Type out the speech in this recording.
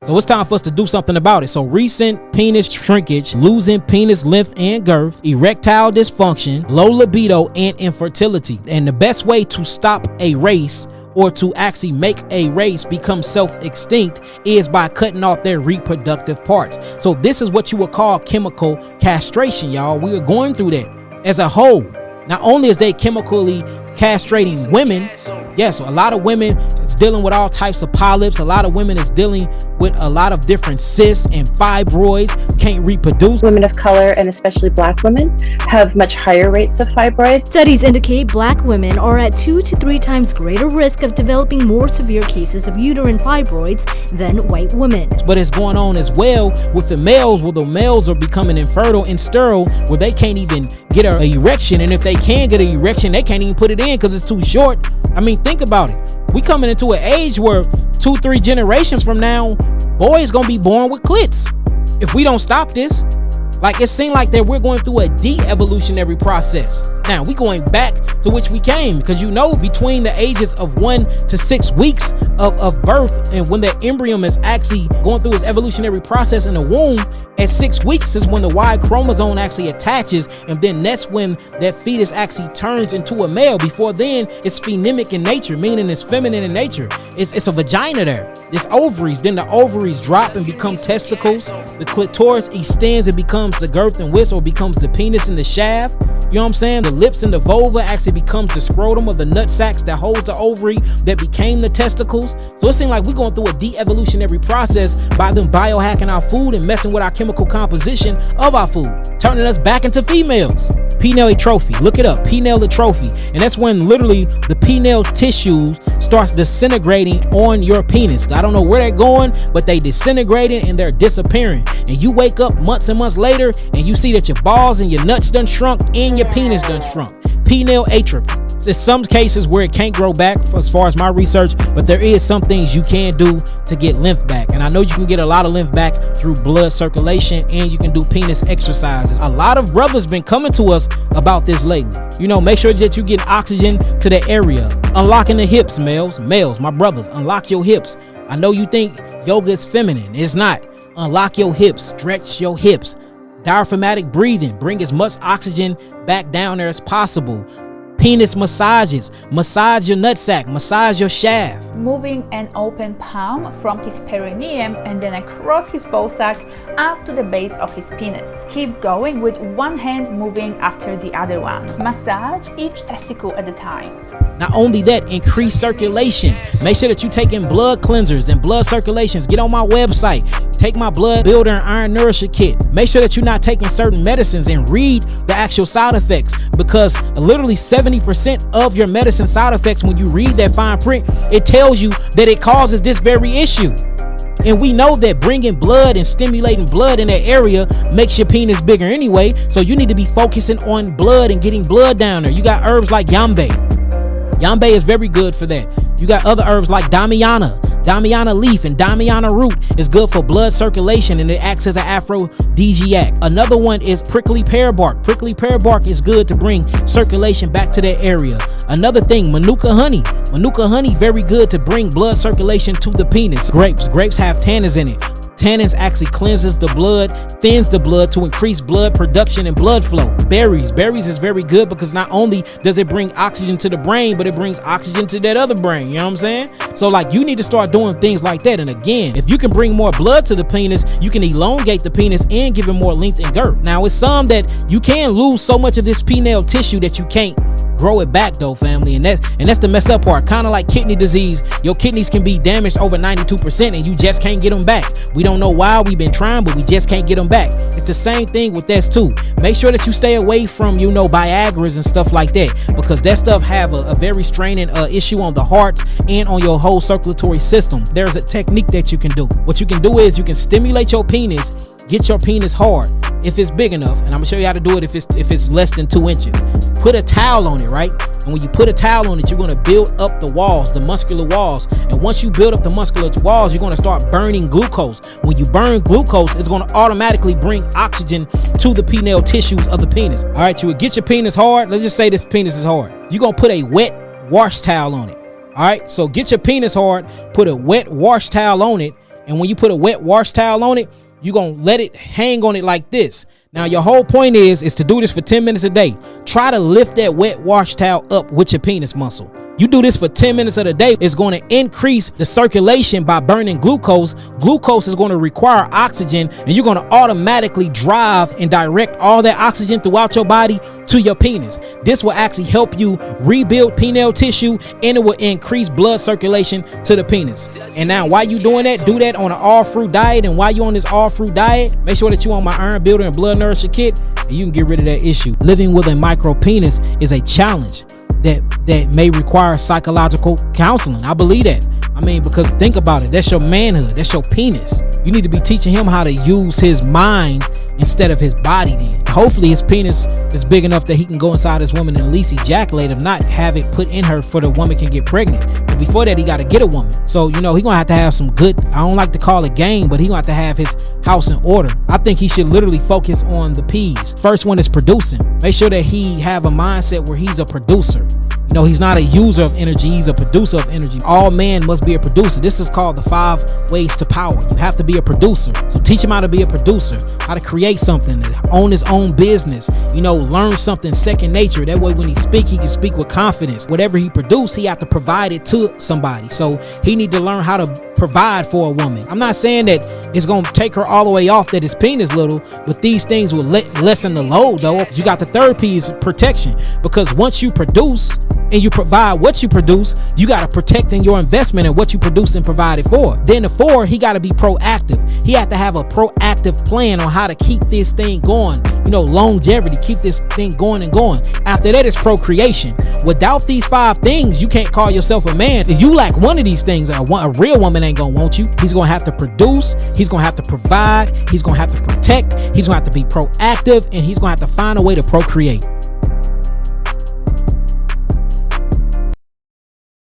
So it's time for us to do something about it. So recent penis shrinkage, losing penis length and girth, erectile dysfunction, low libido, and infertility. And the best way to stop a race or to actually make a race become self-extinct is by cutting off their reproductive parts. So this is what you would call chemical castration, y'all. We are going through that as a whole. Not only is they chemically castrating women, yes, so a lot of women is dealing with all types of polyps. A lot of women is dealing with a lot of different cysts and fibroids, can't reproduce. Women of color, and especially Black women, have much higher rates of fibroids. Studies indicate Black women are at 2 to 3 times greater risk of developing more severe cases of uterine fibroids than white women. But it's going on as well with the males, where the males are becoming infertile and sterile, where they can't even get an erection. And if they can get an erection, they can't even put it in because it's too short. I mean, think about it. We coming into an age where 2-3 generations from now, boys gonna be born with clits if we don't stop this. Like, it seemed like that we're going through a de-evolutionary process. Now we going back to which we came, because you know, between the ages of 1 to 6 weeks of birth and when that embryo is actually going through its evolutionary process in the womb, at 6 weeks is when the Y chromosome actually attaches, and then that's when that fetus actually turns into a male. Before then, it's phonemic in nature, meaning it's feminine in nature. It's a vagina there. It's ovaries. Then the ovaries drop and become testicles. The clitoris extends and becomes the girth and width, or becomes the penis and the shaft. You know what I'm saying? The lips and the vulva actually becomes the scrotum, or the nut sacs that holds the ovary that became the testicles. So it seems like we're going through a de-evolutionary process by them biohacking our food and messing with our chemical composition of our food, turning us back into females. Penile atrophy, look it up, penile atrophy. And that's when literally the penile tissue starts disintegrating on your penis. I don't know where they're going, but they disintegrating and they're disappearing. And you wake up months and months later and you see that your balls and your nuts done shrunk and your penis done shrunk. Penile atrophy. There's some cases where it can't grow back as far as my research, but there is some things you can do to get lymph back. And I know you can get a lot of lymph back through blood circulation, and you can do penis exercises. A lot of brothers been coming to us about this lately. You know, make sure that you get oxygen to the area. Unlocking the hips, males, my brothers, unlock your hips. I know you think yoga is feminine. It's not. Unlock your hips, stretch your hips. Diaphragmatic breathing, bring as much oxygen back down there as possible. Penis massages, massage your nutsack, massage your shaft. Moving an open palm from his perineum and then across his ballsack up to the base of his penis. Keep going with one hand moving after the other one. Massage each testicle at a time. Not only that, increase circulation. Make sure that you're taking blood cleansers and blood circulations. Get on my website. Take my blood builder and iron nourisher kit. Make sure that you're not taking certain medicines, and read the actual side effects, because literally 70% of your medicine side effects, when you read that fine print, it tells you that it causes this very issue. And we know that bringing blood and stimulating blood in that area makes your penis bigger anyway. So you need to be focusing on blood and getting blood down there. You got herbs like yambe. Yambe is very good for that. You got other herbs like Damiana. Damiana leaf and Damiana root is good for blood circulation, and it acts as an aphrodisiac. Another one is prickly pear bark. Prickly pear bark is good to bring circulation back to that area. Another thing, manuka honey. Manuka honey, very good to bring blood circulation to the penis. Grapes have tannins in it. Tannins actually cleanses the blood, thins the blood to increase blood production and blood flow. Berries is very good, because not only does it bring oxygen to the brain, but it brings oxygen to that other brain. You know what I'm saying? So like, you need to start doing things like that. And again, if you can bring more blood to the penis, you can elongate the penis and give it more length and girth. Now, it's some that you can lose so much of this penile tissue that you can't grow it back though, family. And that's the mess up part. Kind of like kidney disease. Your kidneys can be damaged over 92% and you just can't get them back. We don't know why. We've been trying, but we just can't get them back. It's the same thing with this too. Make sure that you stay away from, you know, Viagra's and stuff like that, because that stuff have a very straining issue on the heart and on your whole circulatory system. There's a technique that you can do. What you can do is you can stimulate your penis, get your penis hard if it's big enough, and I'm gonna show you how to do it if it's less than 2 inches. Put a towel on it, right? And when you put a towel on it, you're gonna build up the walls, the muscular walls. And once you build up the muscular walls, you're gonna start burning glucose. When you burn glucose, it's gonna automatically bring oxygen to the penile tissues of the penis. All right, you would get your penis hard. Let's just say this penis is hard. You're gonna put a wet wash towel on it. All right, so get your penis hard, put a wet wash towel on it, And when you put a wet wash towel on it, you're going to let it hang on it like this. Now, your whole point is to do this for 10 minutes a day. Try to lift that wet wash towel up with your penis muscle. You do this for 10 minutes of the day, it's going to increase the circulation by burning glucose. Glucose is going to require oxygen, and you're going to automatically drive and direct all that oxygen throughout your body to your penis. This will actually help you rebuild penile tissue, and it will increase blood circulation to the penis. And now, while you doing that, do that on an all-fruit diet. And while you're on this all-fruit diet, make sure that you're on my Iron Builder and Blood Nourisher kit, and you can get rid of that issue. Living with a micro penis is a challenge that may require psychological counseling. I believe that. I mean, because think about it. That's your manhood. That's your penis. You need to be teaching him how to use his mind instead of his body then. Hopefully his penis is big enough that he can go inside this woman and at least ejaculate, if not have it put in her for the woman can get pregnant. But before that, he got to get a woman. So, he gonna have to have some good, I don't like to call it game, but he gonna have to have his house in order. I think he should literally focus on the P's. First one is producing. Make sure that he have a mindset where he's a producer. He's not a user of energy, he's a producer of energy. All men must be a producer. This is called the 5 ways to power. You have to be a producer. So teach him how to be a producer, how to create something, own his own business, learn something second nature. That way when he can speak with confidence. Whatever he produce, he have to provide it to somebody. So he need to learn how to provide for a woman. I'm not saying that it's gonna take her all the way off that his penis little, but these things will lessen the load though. You got the third P is protection, because once you produce and you provide what you produce, you got to protect in your investment and what you produce and provide it for. Then the 4, he got to be proactive. He had to have a proactive plan on how to keep this thing going, longevity, keep this thing going and going. After that is procreation. Without these 5 things, you can't call yourself a man. If you lack one of these things, a real woman ain't gonna want you. He's gonna have to produce, he's gonna have to provide, he's gonna have to protect, he's gonna have to be proactive, and he's gonna have to find a way to procreate.